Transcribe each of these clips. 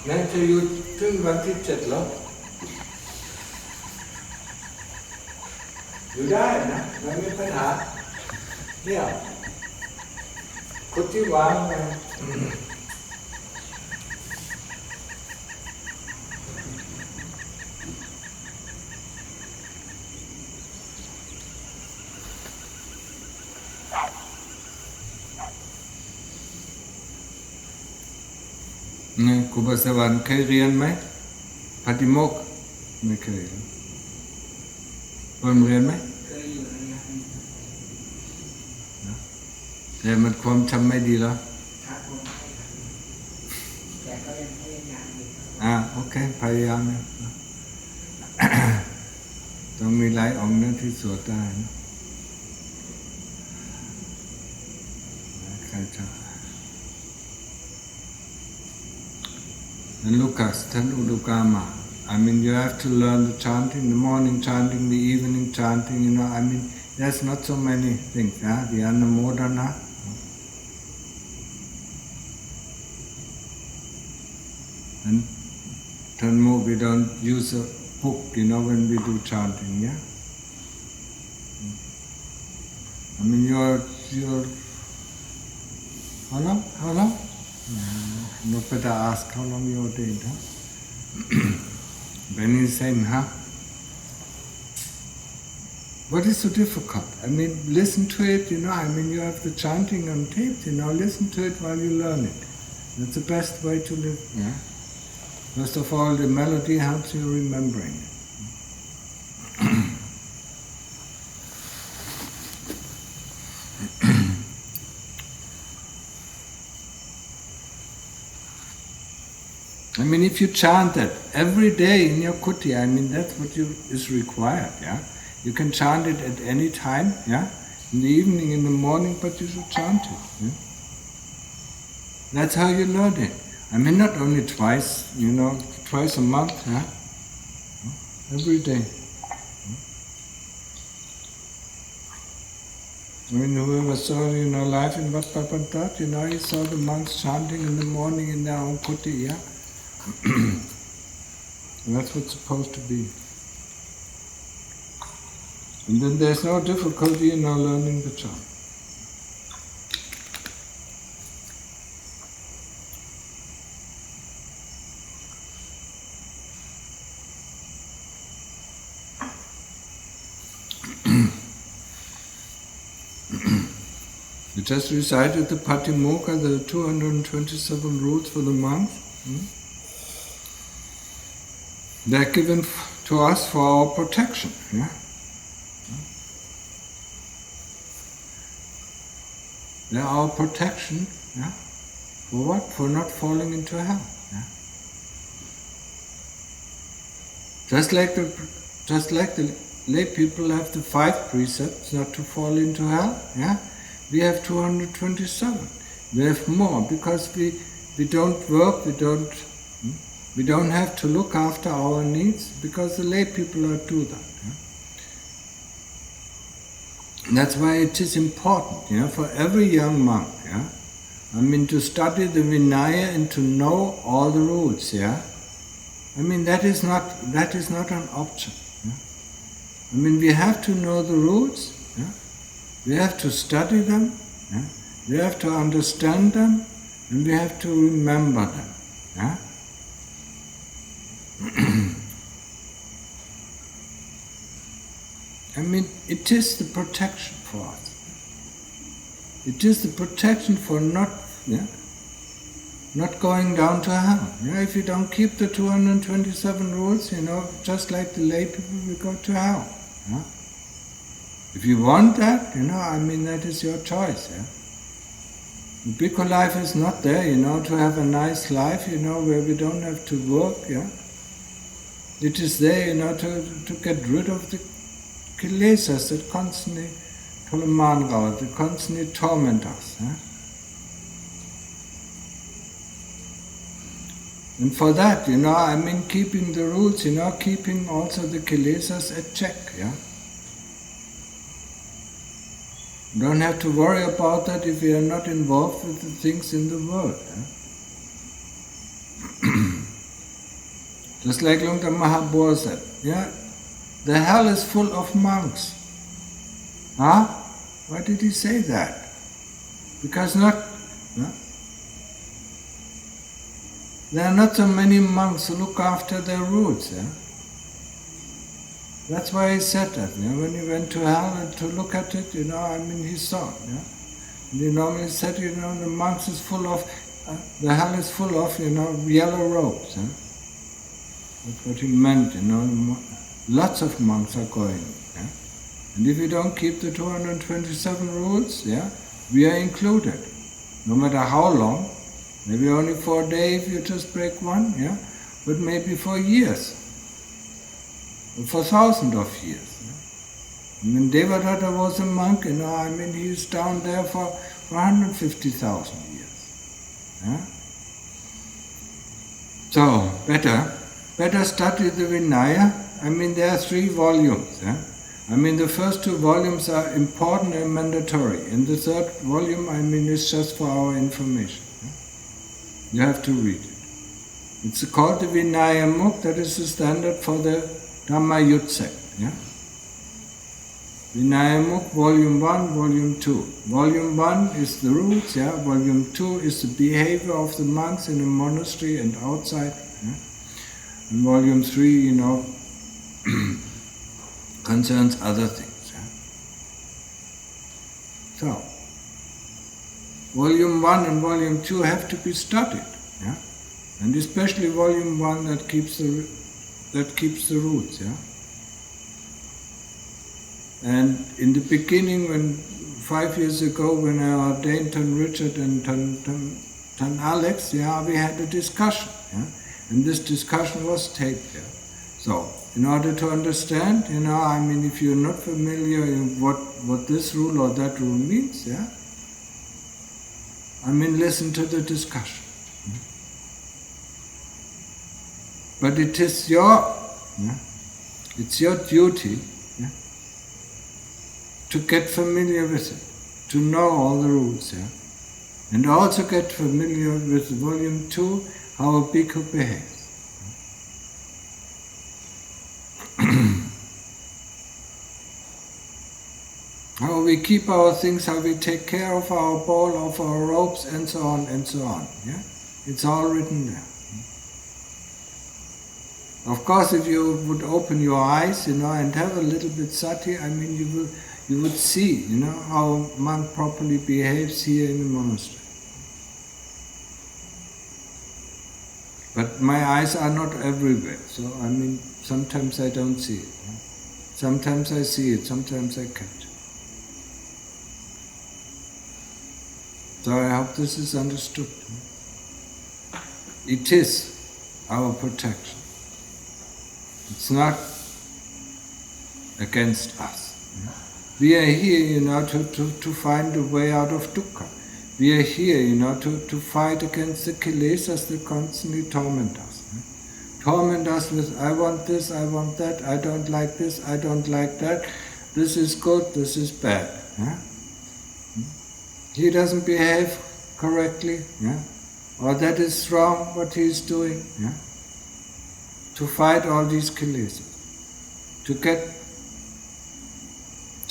งั้นจะอยู่ถึงวันที่7แล้วอยู่ได้นะไม่มีปัญหาเนี่ยคนที่วางไงครูบาสวรรค์เคยเรียนไหมปาฏิโมกข์ไม่เคยเรียนไหมเคยอยู่นะแต่มันความจำไม่ดีแล้วแต่ก็ยังพยายามอยู่โอเคพยายามนะต้องมีหลายองค์นะที่สวดได้นะใครจะAnd Lucas, tell Udukama, I mean, you have to learn the chanting, the morning chanting, the evening chanting, I mean, there's not so many things, yeah? The Anamodana. And Dhamma, we don't use a book, when we do chanting, yeah? I mean, you're, how long? Not better ask how long you did, huh? When he's saying, what is so difficult? I mean, listen to it, you have the chanting on tape, listen to it while you learn it. That's the best way to live, yeah? First of all, the melody helps you remembering it. I mean, if you chant that every day in your kuti, that's what is required, yeah? You can chant it at any time, yeah? In the evening, in the morning, but you should chant it, yeah? That's how you learn it. Not only twice, twice a month, yeah? Every day. Whoever saw, life in Wat Papantat, he saw the monks chanting in the morning in their own kuti, yeah? And that's what's supposed to be. And then there's no difficulty in learning the chant. We just recited the Patimokkha, the 227 rules for the monks. They're given to us for our protection, yeah? They're our protection, yeah? For what? For not falling into hell, yeah? Just like the lay people have the 5 precepts not to fall into hell, yeah? We have 227. We have more because we don't work, we don't have to look after our needs because the lay people do that. Yeah? That's why it is important, for every young monk, yeah? To study the Vinaya and to know all the rules, yeah? That is not an option. Yeah? We have to know the rules, yeah? We have to study them, yeah? We have to understand them, and we have to remember them, yeah? It is the protection for us. It is the protection for not going down to hell. If you don't keep the 227 rules, just like the lay people, we go to hell. Yeah? If you want that, that is your choice. Yeah? The Bhikkhu life is not there, to have a nice life, where we don't have to work. Yeah? It is there, to get rid of the kilesas that constantly that constantly torment us. Yeah? And for that, keeping the rules, keeping also the kilesas at check. Yeah? Don't have to worry about that if we are not involved with the things in the world. Yeah? Just like Lungta Mahabua said, the hell is full of monks. Huh? Why did he say that? Because there are not so many monks who look after their roots. That's why he said that. When he went to hell and to look at it, he saw. And he normally said, the monks is full of, the hell is full of, yellow robes. That's what he meant. Lots of monks are going. And if we don't keep the 227 rules, we are included. No matter how long, maybe only for a day if you just break one, but maybe for years, for thousands of years. Devadatta was a monk, he's down there for 150,000 years. So, better study the Vinaya. There are 3 volumes. The first 2 volumes are important and mandatory. And the 3rd volume, is just for our information. You have to read it. It's called the Vinaya Muk, that is the standard for the Dhamma Yut sect. Vinaya Muk, Volume 1, Volume 2. Volume 1 is the rules, Volume 2 is the behavior of the monks in a monastery and outside. And Volume 3, concerns other things. So, Volume 1 and Volume 2 have to be studied. And especially Volume 1 that keeps the roots. And in the beginning, 5 years ago, when I ordained Ton Richard and Ton Alex, we had a discussion. And this discussion was taped. So, in order to understand, if you're not familiar with what this rule or that rule means, listen to the discussion. But it is it's your duty to get familiar with it, to know all the rules, and also get familiar with Volume 2, how a bhikkhu behaves. How we keep our things, how we take care of our bowl, of our robes, and so on and so on. It's all written there. Of course, if you would open your eyes, and have a little bit sati, you would see, how a monk properly behaves here in the monastery. But my eyes are not everywhere, so sometimes I don't see it. Sometimes I see it, sometimes I can't. So I hope this is understood. It is our protection. It's not against us. We are here, to find a way out of dukkha. We are here, to fight against the kilesas that constantly torment us. Torment us with, I want this, I want that, I don't like this, I don't like that, this is good, this is bad. He doesn't behave correctly, or that is wrong what he is doing. To fight all these kilesas, to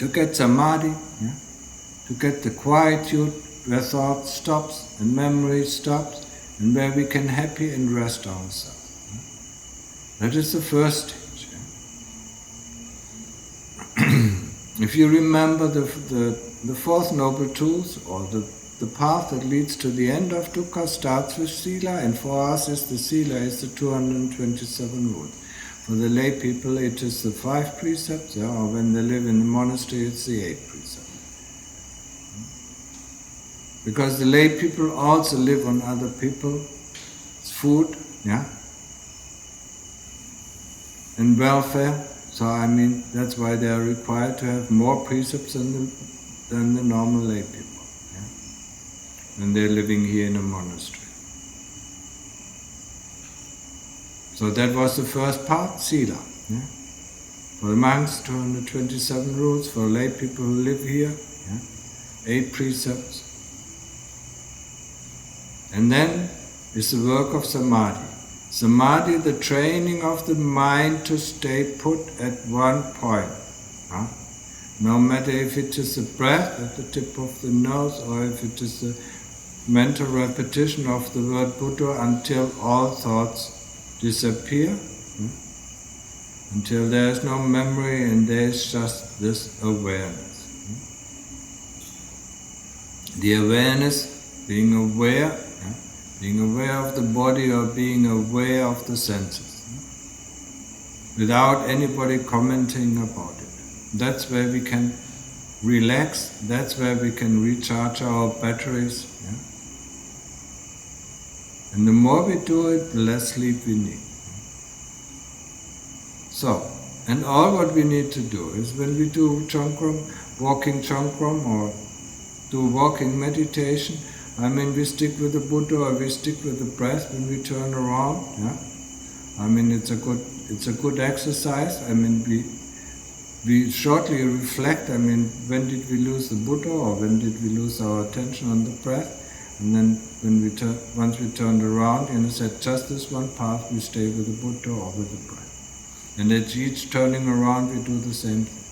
get samadhi, to get the quietude where thought stops and memory stops, and where we can happy and rest ourselves. That is the first stage. If you remember the 4th Noble Truth, or the path that leads to the end of dukkha, starts with sila, and for us the sila is the 227 rules. For the lay people it is the 5 precepts, or when they live in the monastery it's the 8 precepts. Because the lay people also live on other people, it's food, and welfare. So that's why they are required to have more precepts than the normal lay people. When they're living here in a monastery. So that was the first part, sila. For the monks, 227 rules. For lay people who live here, 8 precepts. And then is the work of samadhi. Samadhi, the training of the mind to stay put at one point. No matter if it is a breath at the tip of the nose or if it is a mental repetition of the word Buddha until all thoughts disappear, until there is no memory and there is just this awareness. The awareness, being aware of the body or being aware of the senses, without anybody commenting about it. That's where we can relax, that's where we can recharge our batteries. And the more we do it, the less sleep we need. So, and all what we need to do is when we do walking Chongkram or do walking meditation, we stick with the Buddha or we stick with the breath when we turn around. It's a good exercise. We shortly reflect, when did we lose the Buddha or when did we lose our attention on the breath? And then once we turned around, said just this one path, we stay with the Buddha or with the breath. And at each turning around, we do the same thing.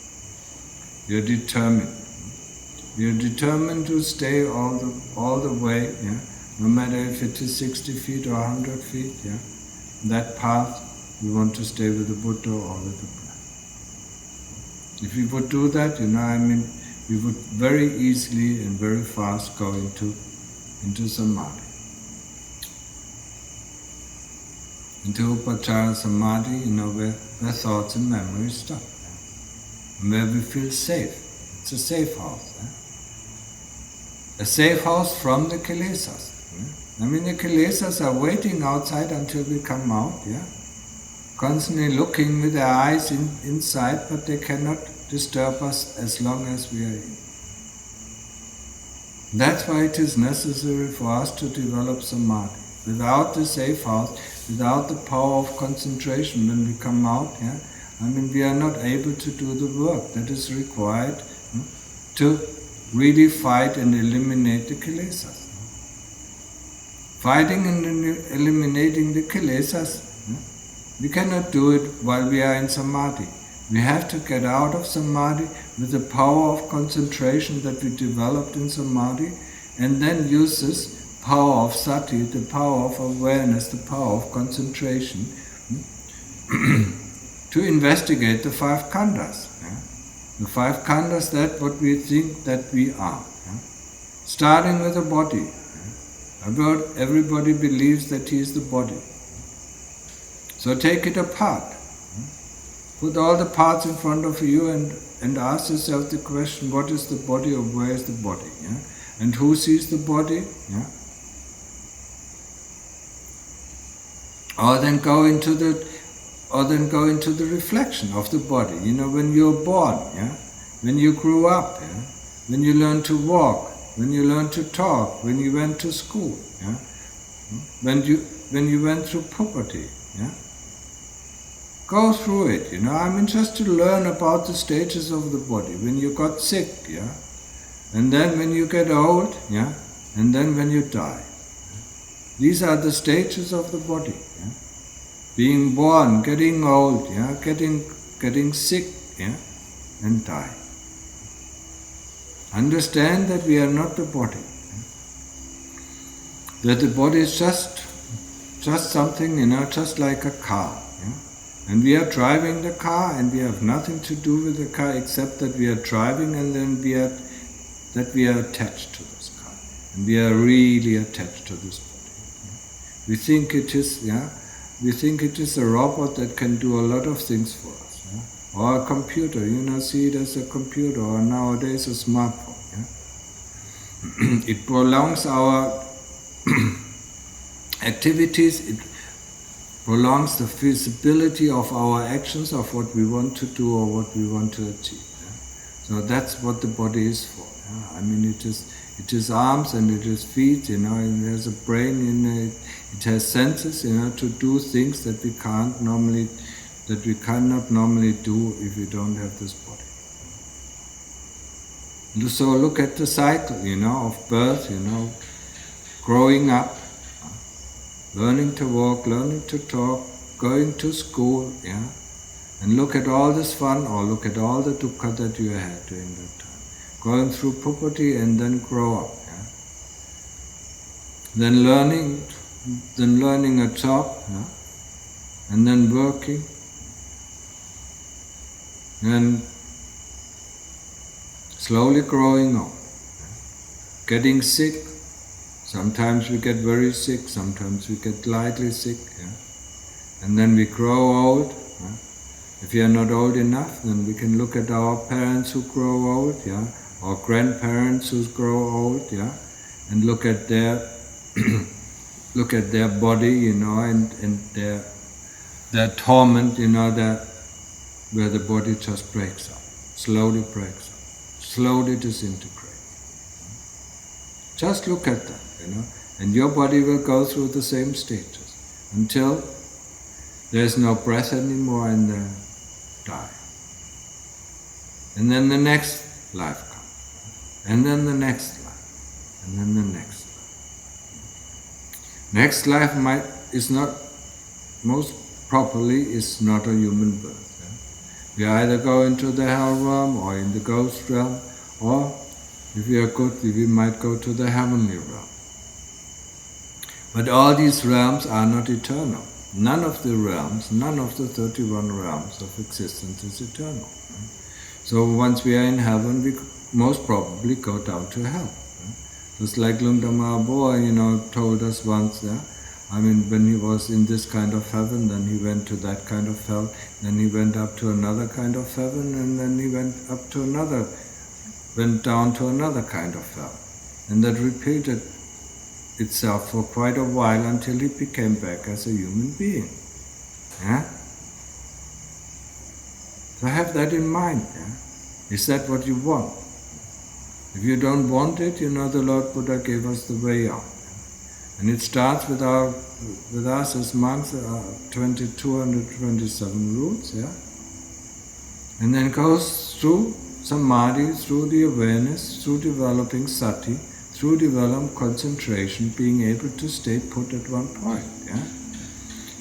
We are determined. We are determined to stay all the way, no matter if it is 60 feet or 100 feet, that path, we want to stay with the Buddha or with the breath. If we would do that, we would very easily and very fast go into Samadhi. Into Upachara Samadhi, where thoughts and memories stop. And where we feel safe. It's a safe house. A safe house from the kilesas. The kilesas are waiting outside until we come out, constantly looking with their eyes inside, but they cannot disturb us as long as we are in. That's why it is necessary for us to develop Samadhi. Without the safe house, without the power of concentration when we come out, we are not able to do the work that is required to really fight and eliminate the kilesas. Fighting and eliminating the kilesas, we cannot do it while we are in Samadhi. We have to get out of Samadhi with the power of concentration that we developed in Samadhi, and then use this power of sati, the power of awareness, the power of concentration, to investigate the five khandhas. The five khandhas, that what we think that we are. Starting with the body. Everybody believes that he is the body. So take it apart. Put all the parts in front of you and ask yourself the question, what is the body or where is the body? And who sees the body? Or then go into the reflection of the body. When you're born, when you grew up, when you learn to walk, when you learn to talk, when you went to school, when you went through puberty, go through it, just to learn about the stages of the body. When you got sick, and then when you get old, and then when you die. These are the stages of the body. Being born, getting old, getting sick, and die. Understand that we are not the body. That the body is just something, just like a car. And we are driving the car, and we have nothing to do with the car except that we are driving, and then we are attached to this car. And we are really attached to this body. We think it is, we think it is a robot that can do a lot of things for us. Or a computer, see it as a computer, or nowadays a smartphone. It prolongs our activities, it prolongs the feasibility of our actions, of what we want to do or what we want to achieve. So that's what the body is for. It is arms and it is feet, and it has a brain, it has senses, to do things that we cannot normally do if we don't have this body. So look at the cycle, of birth, growing up, learning to walk, learning to talk, going to school, and look at all this fun or look at all the dukkha that you had during that time. Going through puberty and then grow up, Then learning a job, and then working, and slowly growing up, getting sick. Sometimes we get very sick, sometimes we get lightly sick, and then we grow old. If we are not old enough, then we can look at our parents who grow old, or grandparents who grow old, and look at their look at their body, and their torment, where the body just breaks up, slowly breaks up, slowly disintegrates. Just look at that, and your body will go through the same stages until there's no breath anymore and then die. And then the next life comes, and then the next life, and then the next life. Next life is not a human birth. We either go into the hell realm or in the ghost realm, or if we are good, we might go to the heavenly realm. But all these realms are not eternal. None of the realms, none of the 31 realms of existence is eternal. So once we are in heaven, we most probably go down to hell. Just like Lung Dhamma boy, told us once, when he was in this kind of heaven, then he went to that kind of hell, then he went up to another kind of heaven, and then he went down to another kind of hell. And that repeated itself for quite a while until he became back as a human being. So have that in mind. Is that what you want? If you don't want it, the Lord Buddha gave us the way out. And it starts with us as monks, 227 rules, and then goes through samadhi, through the awareness, through developing sati, through developing concentration, being able to stay put at one point.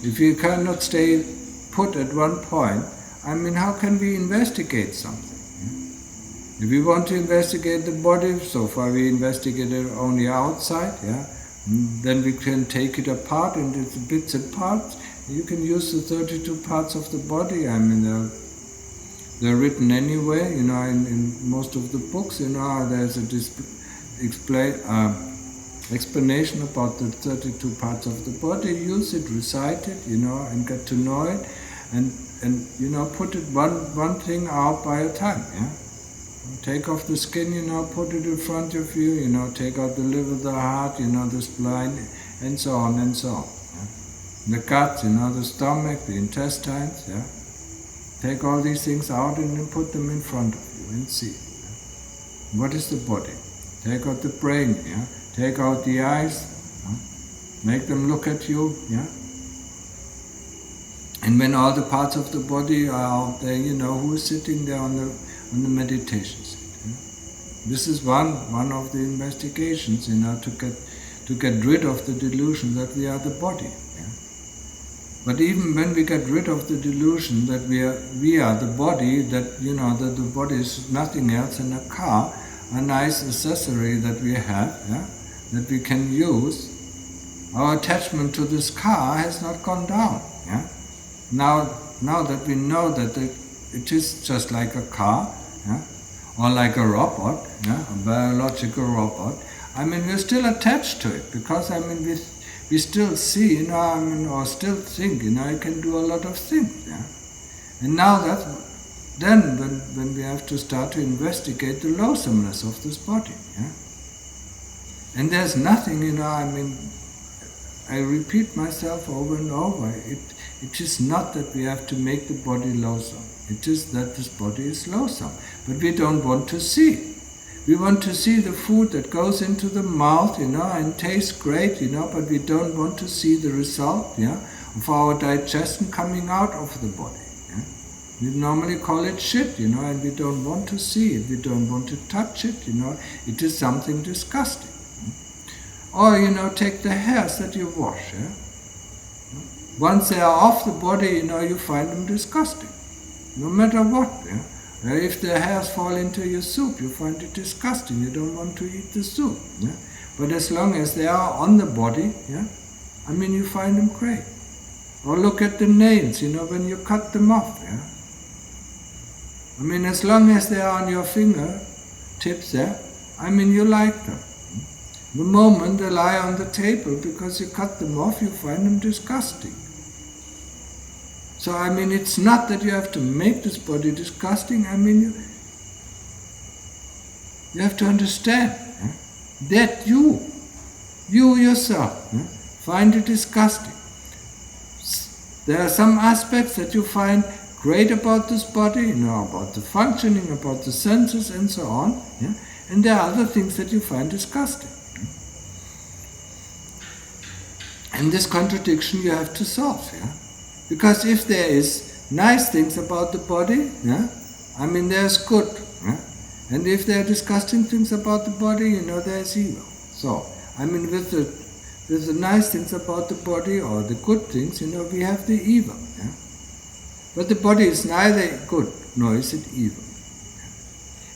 If you cannot stay put at one point, how can we investigate something? If we want to investigate the body, so far we investigated only outside, then we can take it apart into bits and parts. You can use the 32 parts of the body. They're written anyway, in most of the books, there's a explanation about the 32 parts of the body. Use it, recite it, and get to know it, and put it one thing out by a time, Take off the skin, put it in front of you, take out the liver, the heart, the spine, and so on and so on. The gut, the stomach, the intestines, Take all these things out and then put them in front of you and see. What is the body? Take out the brain, Take out the eyes, make them look at you, And when all the parts of the body are out there, who is sitting there on the meditation seat. This is one of the investigations, to get rid of the delusion that we are the body. But even when we get rid of the delusion that we are the body, that that the body is nothing else than a car, a nice accessory that we have, that we can use, our attachment to this car has not gone down. Now that we know that it is just like a car, or like a robot, a biological robot. We're still attached to it because we still see, or still think, I can do a lot of things. And now when we have to start to investigate the loathsomeness of this body. And there's nothing, I repeat myself over and over. It is not that we have to make the body loathsome. It is that this body is loathsome. But we don't want to see. We want to see the food that goes into the mouth, and tastes great, but we don't want to see the result, of our digestion coming out of the body. We normally call it shit, and we don't want to see it. We don't want to touch it, It is something disgusting. Or, take the hairs that you wash, Once they are off the body, you find them disgusting. No matter what. If the hairs fall into your soup, you find it disgusting. You don't want to eat the soup. But as long as they are on the body, you find them great. Or look at the nails, when you cut them off. As long as they are on your fingertips there, you like them. The moment they lie on the table because you cut them off, you find them disgusting. So it's not that you have to make this body disgusting. You have to understand that you yourself find it disgusting. There are some aspects that you find great about this body, about the functioning, about the senses and so on. And there are other things that you find disgusting. And this contradiction you have to solve. Because if there is nice things about the body, there's good. And if there are disgusting things about the body, there's evil. So, with the nice things about the body or the good things, we have the evil. But the body is neither good nor is it evil.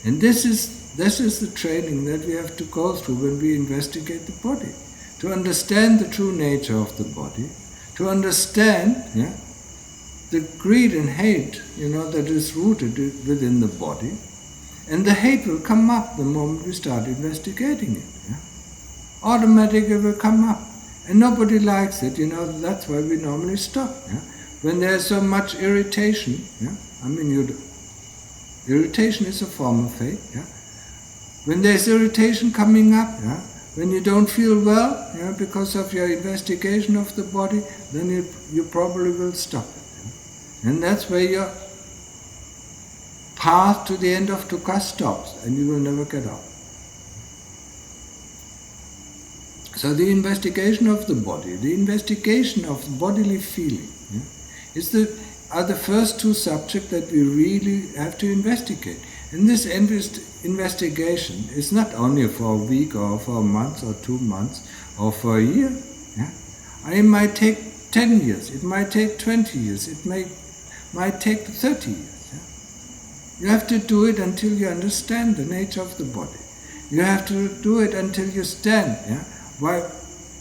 And this is the training that we have to go through when we investigate the body. To understand the true nature of the body, to understand the greed and hate, that is rooted within the body, and the hate will come up the moment we start investigating it. Automatically it will come up, and nobody likes it. That's why we normally stop. When there's so much irritation, irritation is a form of hate. When there's irritation coming up, when you don't feel well, because of your investigation of the body, then you probably will stop it. And that's where your path to the end of dukkha stops, and you will never get out. So the investigation of the body, the investigation of bodily feeling, are the first two subjects that we really have to investigate. And this investigation is not only for a week or for a month or 2 months or for a year. It might take 10 years, it might take 20 years, it might take 30 years. You have to do it until you understand the nature of the body. You have to do it until you stand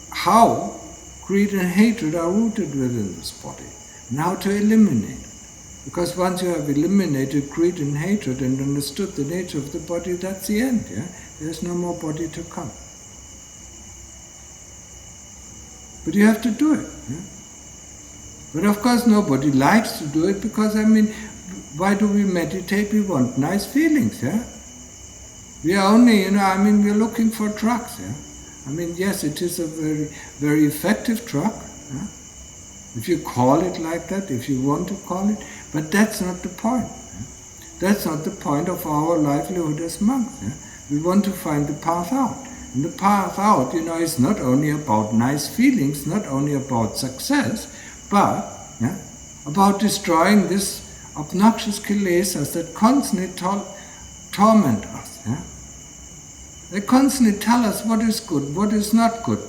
how greed and hatred are rooted within this body, and how to eliminate it. Because once you have eliminated greed and hatred and understood the nature of the body, that's the end. There's no more body to come. But you have to do it. But of course nobody likes to do it because, why do we meditate? We want nice feelings. We are only, we're looking for drugs. Yes, it is a very, very effective drug. If you call it like that, if you want to call it, but that's not the point. That's not the point of our livelihood as monks. We want to find the path out. And the path out, is not only about nice feelings, not only about success, but about destroying this obnoxious kilesas that constantly torment us. They constantly tell us what is good, what is not good.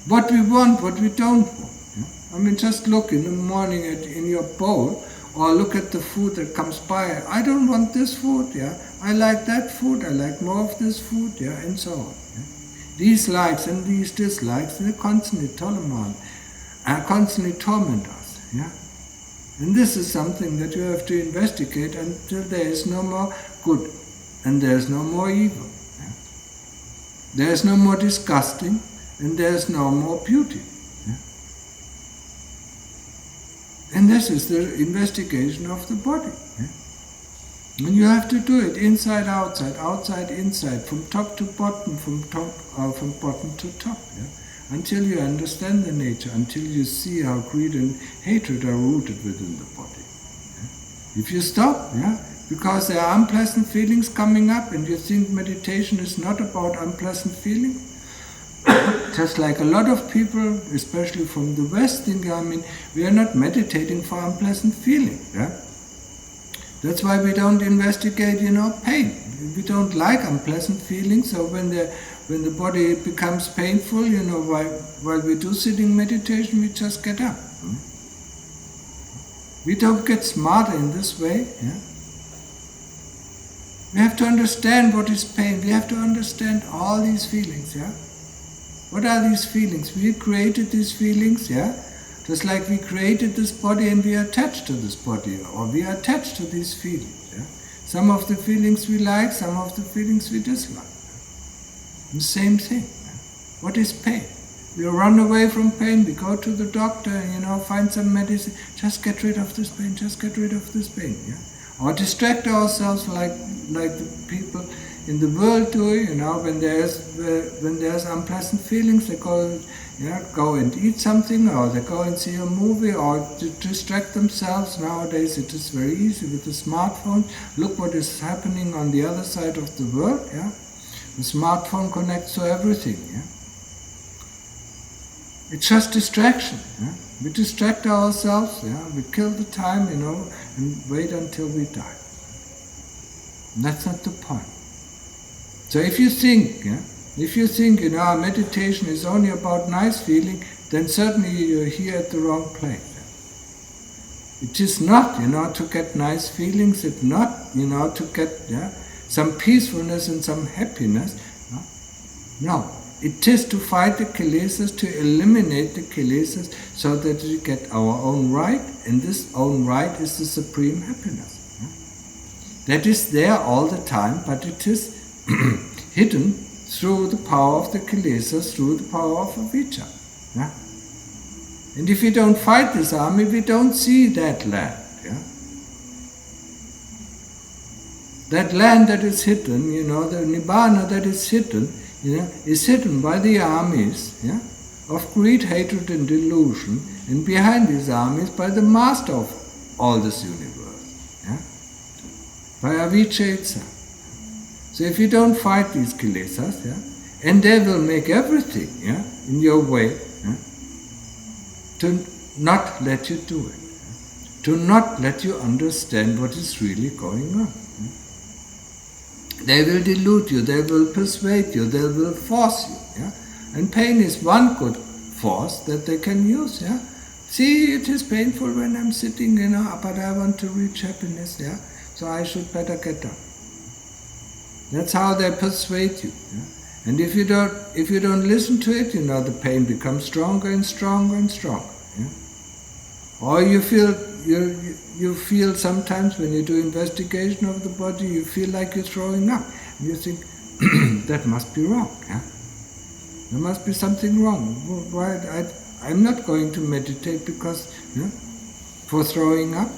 What we want, what we don't want. Just look in the morning in your bowl, or look at the food that comes by. I don't want this food, I like that food, I like more of this food, and so on. These likes and these dislikes, they constantly torment us. And this is something that you have to investigate until there is no more good and there is no more evil. There is no more disgusting and there is no more beauty. And this is the investigation of the body. And you have to do it inside, outside, outside, inside, from top to bottom, from bottom to top, until you understand the nature, until you see how greed and hatred are rooted within the body. If you stop, because there are unpleasant feelings coming up, and you think meditation is not about unpleasant feelings, just like a lot of people, especially from the West, think, we are not meditating for unpleasant feelings. That's why we don't investigate, pain. We don't like unpleasant feelings, so when when the body becomes painful, while we do sitting meditation, we just get up. We don't get smarter in this way. We have to understand what is pain. We have to understand all these feelings. What are these feelings? We created these feelings, just like we created this body and we are attached to this body, or we are attached to these feelings. Some of the feelings we like, some of the feelings we dislike. The same thing. What is pain? We run away from pain, we go to the doctor, find some medicine, just get rid of this pain, just get rid of this pain. Or distract ourselves like the people in the world do, when there's unpleasant feelings, they go and eat something, or they go and see a movie, or to distract themselves. Nowadays it is very easy with the smartphone. Look what is happening on the other side of the world. The smartphone connects to everything. It's just distraction. We distract ourselves, we kill the time, and wait until we die. And that's not the point. So if you think, our meditation is only about nice feeling, then certainly you're here at the wrong place. It is not, to get nice feelings, it's not, to get some peacefulness and some happiness. No. It is to fight the kilesas, to eliminate the kilesas, so that we get our own right, and this own right is the supreme happiness. That is there all the time, but it is hidden through the power of the kilesas, through the power of avijja. And if we don't fight this army, we don't see that land. That land that is hidden, the nibbana that is hidden, is hidden by the armies of greed, hatred and delusion, and behind these armies by the master of all this universe, by avijja itself. So if you don't fight these kilesas, and they will make everything in your way to not let you do it, to not let you understand what is really going on. They will delude you, they will persuade you, they will force you. And pain is one good force that they can use. See, it is painful when I'm sitting, but I want to reach happiness, so I should better get up. That's how they persuade you. And if you don't listen to it, the pain becomes stronger and stronger and stronger. Or you feel sometimes when you do investigation of the body, you feel like you're throwing up. And you think, that must be wrong. There must be something wrong. Why I'm not going to meditate because for throwing up.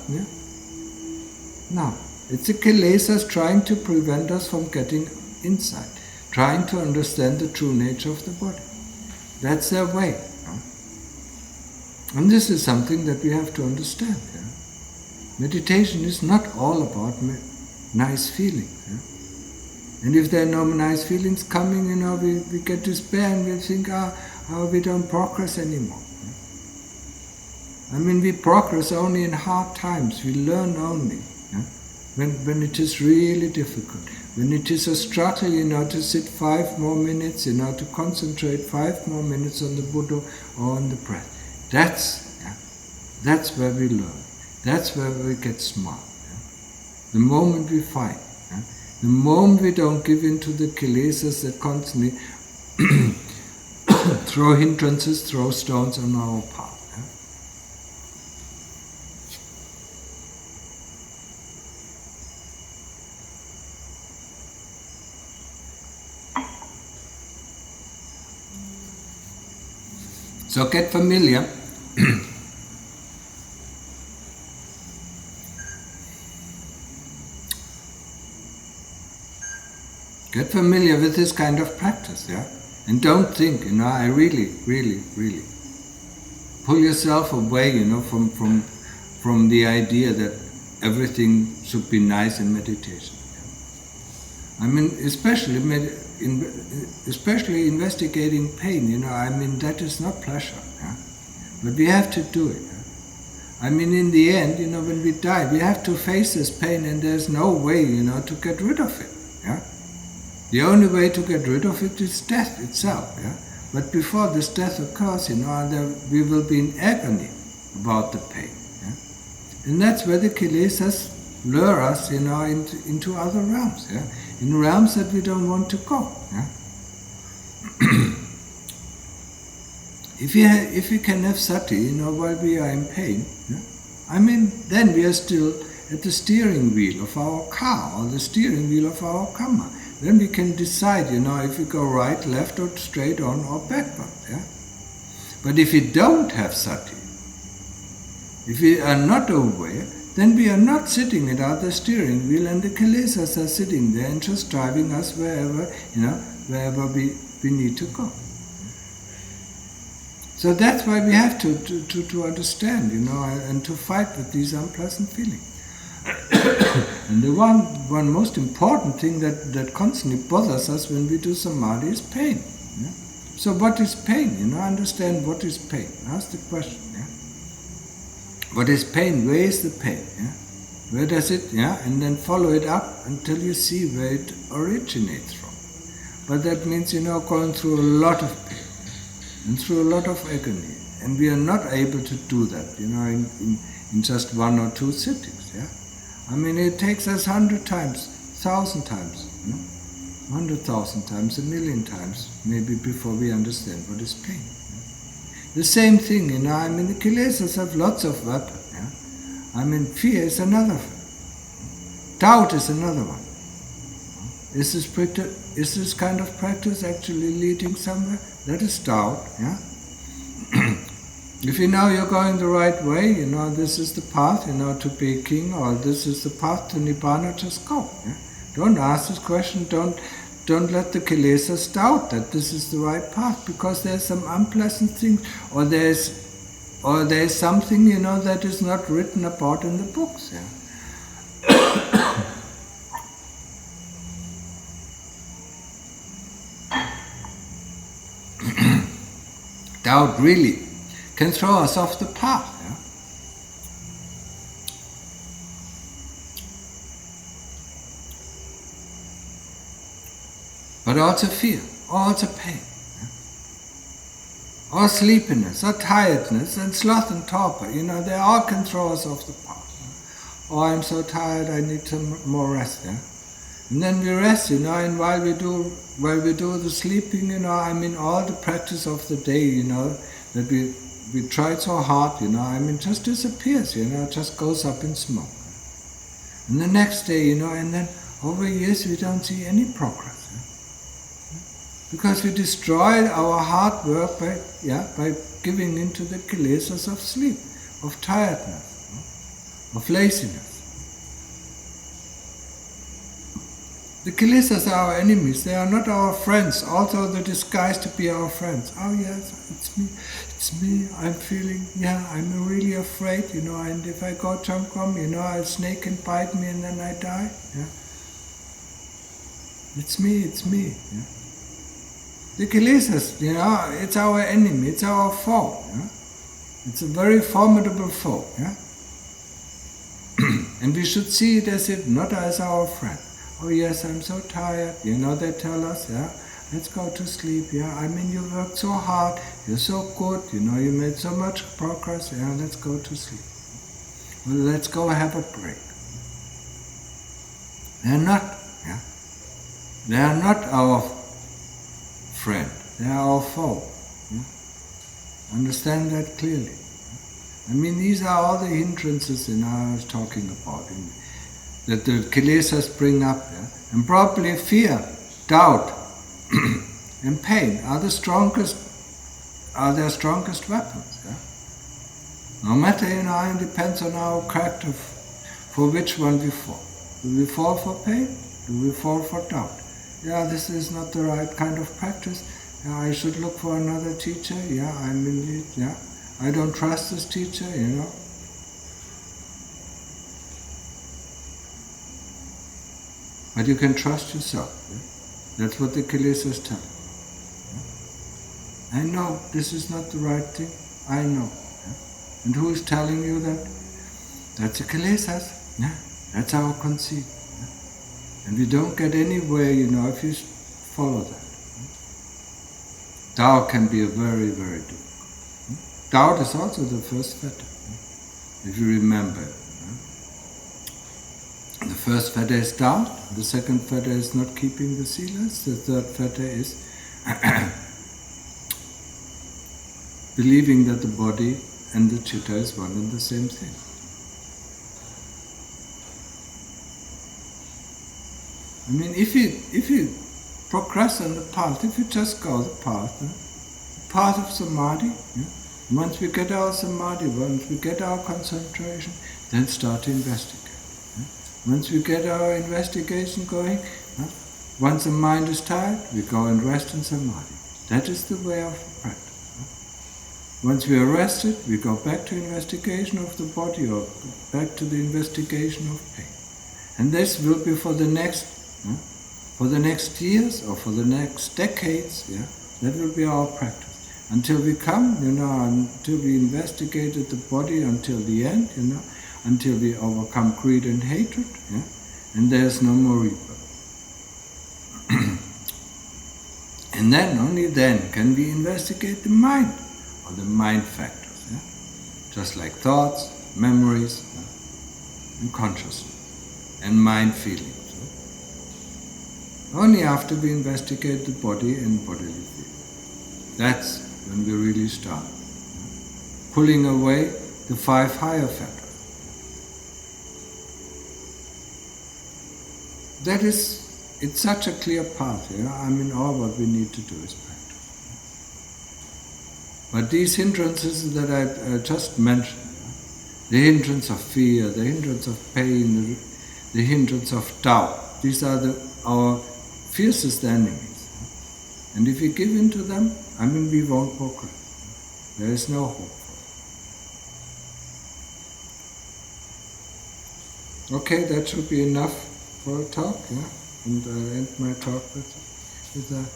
No, it's the kilesas trying to prevent us from getting insight, trying to understand the true nature of the body. That's their way. And this is something that we have to understand. Meditation is not all about nice feelings. And if there are no nice feelings coming, we get despair and we think, we don't progress anymore. We progress only in hard times. We learn only when it is really difficult. When it is a struggle, to sit 5 more minutes, to concentrate 5 more minutes on the Buddha or on the breath. That's where we learn. That's where we get smart. The moment we fight, the moment we don't give in to the kilesas that constantly throw hindrances, throw stones on our path. So get familiar. Get familiar with this kind of practice, and don't think, I really pull yourself away, from the idea that everything should be nice in meditation. Especially investigating pain, that is not pleasure, but we have to do it. In the end, when we die, we have to face this pain, and there's no way, to get rid of it, The only way to get rid of it is death itself. Yeah? But before this death occurs, we will be in agony about the pain. Yeah? And that's where the kilesas lure us, into other realms. Yeah? In realms that we don't want to go. Yeah? If we can have sati, while we are in pain, yeah? Then we are still at the steering wheel of our car or the steering wheel of our karma. Then we can decide, if we go right, left, or straight on or backward. Yeah? But if we don't have sati, if we are not aware, then we are not sitting at the steering wheel, and the kilesas are sitting there and just driving us wherever we need to go. So that's why we have to understand, and to fight with these unpleasant feelings. And the one most important thing that constantly bothers us when we do samadhi is pain. Yeah? So what is pain? Understand what is pain. Ask the question. Yeah? What is pain? Where is the pain? Yeah? Where does it? Yeah? And then follow it up until you see where it originates from. But that means going through a lot of pain and through a lot of agony, and we are not able to do that. In just 1 or 2 sittings. Yeah. It takes us 100 times, 1,000 times, 100,000 times, 1,000,000 times, maybe before we understand what is pain. The same thing, the kilesas have lots of weapons. Yeah? Fear is another one. Doubt is another one. Is this kind of practice actually leading somewhere? That is doubt. Yeah? If you know you're going the right way, this is the path, to be a king, or this is the path to Nibbana, just go. Yeah? Don't ask this question, don't let the kilesas doubt that this is the right path, because there's some unpleasant things, or there's something, that is not written about in the books. Yeah? Doubt really can throw us off the path. Yeah? But also fear, also pain, yeah? Or sleepiness, or tiredness, and sloth and torpor, they all can throw us off the path. Yeah? Oh, I'm so tired, I need some more rest. Yeah? And then we rest, and while we do the sleeping, all the practice of the day, that we tried so hard, just disappears, just goes up in smoke. And the next day, and then over years we don't see any progress. Because we destroyed our hard work by giving into the kilesas of sleep, of tiredness, of laziness. The kilesas are our enemies, they are not our friends, although they disguise to be our friends. Oh yes, it's me, I'm feeling, I'm really afraid, and if I go Chamkom, a snake can bite me and then I die. Yeah? It's me. Yeah? The kilesas, it's our enemy, it's our foe. Yeah? It's a very formidable foe. Yeah? And we should see it as not as our friend. Oh yes, I'm so tired. They tell us, let's go to sleep. Yeah, you worked so hard. You're so good. You made so much progress. Yeah, let's go to sleep. Well, let's go have a break. They're not. Yeah, they are not our friend. They are our foe. Yeah? Understand that clearly. These are all the hindrances I was talking about. That the kilesas bring up, and probably fear, doubt, and pain are their strongest weapons. Yeah? No matter, it depends on our character for which one we fall. Do we fall for pain? Do we fall for doubt? Yeah, this is not the right kind of practice. Yeah, I should look for another teacher. Yeah, I don't trust this teacher. But you can trust yourself. Yeah? That's what the kilesas tell. Yeah? I know this is not the right thing. I know. Yeah? And who is telling you that? That's the kilesas. Yeah? That's our conceit. Yeah? And we don't get anywhere, if you follow that. Doubt can be a very, very difficult. Doubt is also the first fetter, if you remember. The first fetter is doubt, the second fetter is not keeping the silas, the third fetter is believing that the body and the chitta is one and the same thing. I mean, if you progress on the path, if you just go the path of samadhi, once we get our samadhi, once we get our concentration, then start to investigate. Once we get our investigation going, once the mind is tired, we go and rest in samadhi. That is the way of the practice. Once we are rested, we go back to investigation of the body or back to the investigation of pain. And this will be for the next years or for the next decades. That will be our practice. Until we come, until we investigated the body until the end, until we overcome greed and hatred, and there's no more rebirth. And then, only then, can we investigate the mind, or the mind factors, just like thoughts, memories, and consciousness, and mind feelings. Only after we investigate the body and bodily feelings. That's when we really start pulling away the 5 higher factors. It's such a clear path, I mean, all what we need to do is practice. But these hindrances that I just mentioned, the hindrance of fear, the hindrance of pain, the hindrance of doubt, these are our fiercest enemies. And if we give in to them, I mean, we won't progress. There is no hope for it. Okay, that should be enough for a talk, and I'll end my talk with that.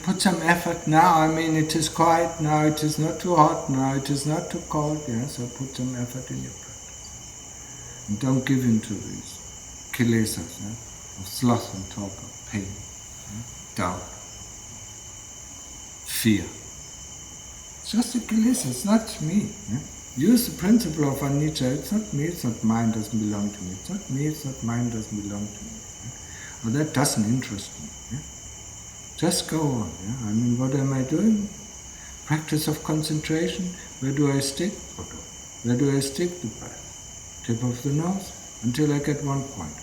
Put some effort now. I mean, it is quiet now, it is not too hot now, it is not too cold, so put some effort in your practice. And don't give in to these kilesas of sloth and talk, of pain, doubt, fear. It's just a kilesa, it's not me. Use the principle of anicca. It's not me, it's not mine, doesn't belong to me. It's not me, it's not mine, doesn't belong to me. Or that doesn't interest me. Just go on. I mean, what am I doing? Practice of concentration. Where do I stick? Where do I stick the breath? Tip of the nose until I get one point.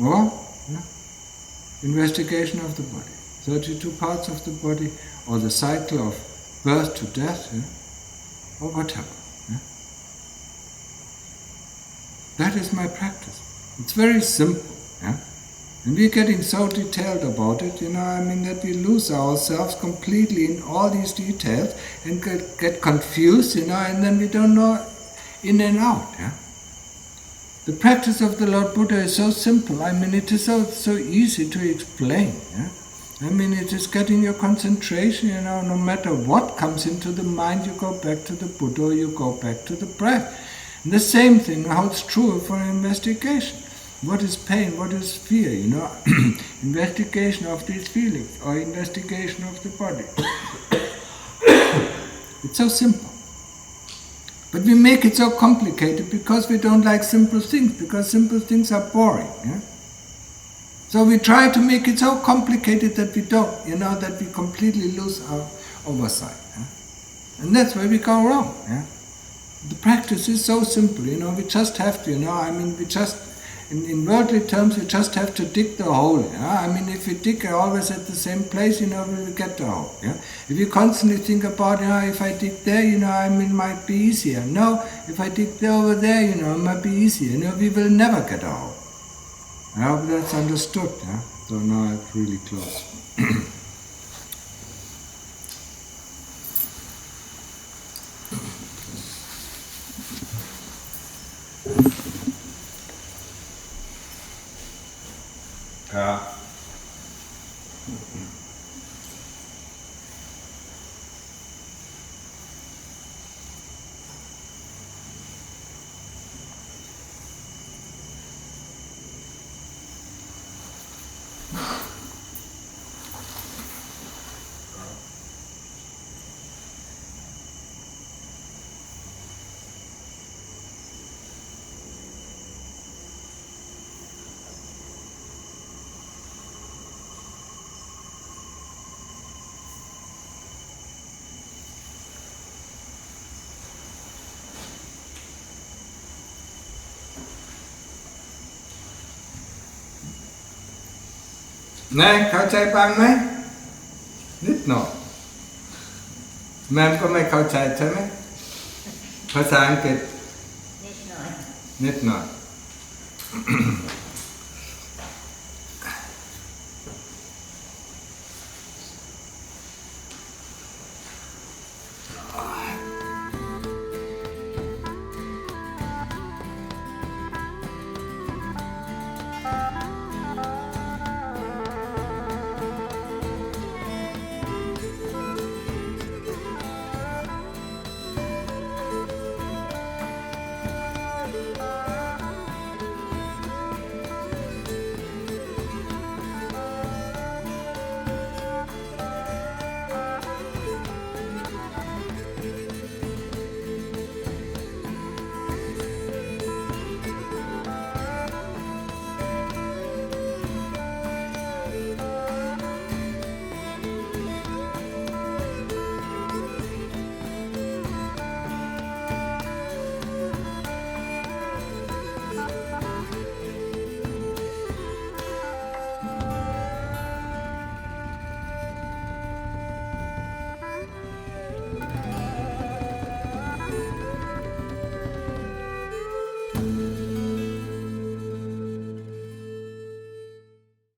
Or investigation of the body. 32 parts of the body, or the cycle of birth to death, or whatever. That is my practice. It's very simple. And we're getting so detailed about it, that we lose ourselves completely in all these details and get confused, and then we don't know in and out. The practice of the Lord Buddha is so simple. I mean, it is so easy to explain. I mean, it is getting your concentration, no matter what comes into the mind, you go back to the Buddha, or you go back to the breath. And the same thing holds true for investigation. What is pain? What is fear? Investigation of these feelings, or investigation of the body. It's so simple. But we make it so complicated because we don't like simple things, because simple things are boring. So we try to make it so complicated that we don't, that we completely lose our oversight. And that's where we go wrong. The practice is so simple, we just have to, we just, in worldly terms, we just have to dig the hole. I mean, if we dig always at the same place, we will get the hole. If you constantly think about, if I dig there, it might be easier. No, if I dig there over there, it might be easier. We will never get a hole. I hope that's understood. So now it's really close. ไงเข้าใจบ้างไหมนิดหน่อยแม่ก็ไม่เข้าใจใช่ไหมภาษาอังกฤษนิดหน่อย